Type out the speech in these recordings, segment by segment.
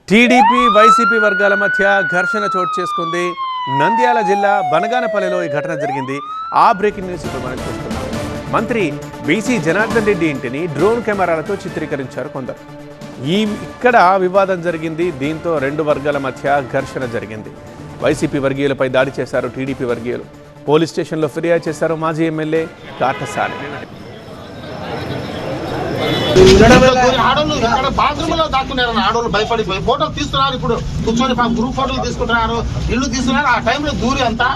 TDP YCP వర్గాల మధ్య ఘర్షణ చోటు చేసుకుంది. నంద్యాల జిల్లా బనగానపల్లిలో ఈ ఘటన జరిగింది. ఆ బ్రేకింగ్ న్యూస్ ఇప్పుడు మనం చూస్తున్నాం. మంత్రి బీసీ జనార్దన్ రెడ్డి ఇంటిని డ్రోన్ కెమెరాలతో చిత్రీకరించారు కొందరు. ఇక్కడ వివాదం జరిగింది. దీంతో రెండు వర్గాల మధ్య ఘర్షణ జరిగింది. వైసీపీ వర్గీయులపై దాడి చేశారు టీడీపీ వర్గీయులు. పోలీస్ స్టేషన్లో ఫిర్యాదు చేశారు మాజీ ఎమ్మెల్యే కాటసాని. ఆడోళ్ళు ఇక్కడ బాత్రూమ్ లో దాక్కున్నారు. ఆడోళ్ళు భయపడిపోయి ఫోటోలు తీస్తున్నారు. ఇప్పుడు కూర్చొని గ్రూప్ ఫోటోలు తీసుకుంటున్నారు, ఇల్లు తీస్తున్నారు. ఆ టైంలో దూరి అంతా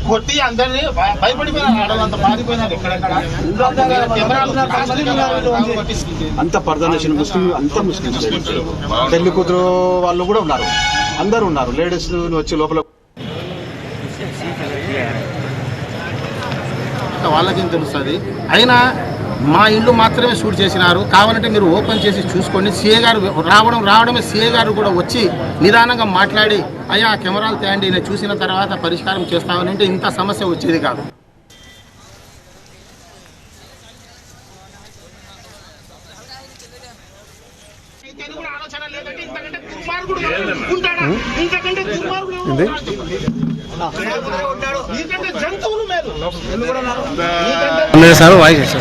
కొట్టి అందరినీ భయపడిపోయినారు. ఆడోళ్ళు అంతా పారిపోయినారు. ఎక్కడెక్కడ అంత పర్దనేషన్ ముస్లిం, అంతా ముస్లిం పెళ్లి కూతురు వాళ్ళు కూడా ఉన్నారు, అందరూ ఉన్నారు. లేడీస్ వచ్చి లోపల వాళ్ళకేం తెలుస్తుంది. అయినా మా ఇల్లు మాత్రమే షూట్ చేసినారు. కావాలంటే మీరు ఓపెన్ చేసి చూసుకోండి. సీఏ గారు రావడమే సీఏ గారు కూడా వచ్చి నిదానంగా మాట్లాడి అయ్యా కెమెరాలు తేండి, నేను చూసిన తర్వాత పరిష్కారం చేస్తామని అంటే ఇంత సమస్య వచ్చేది కాదు. Sir voice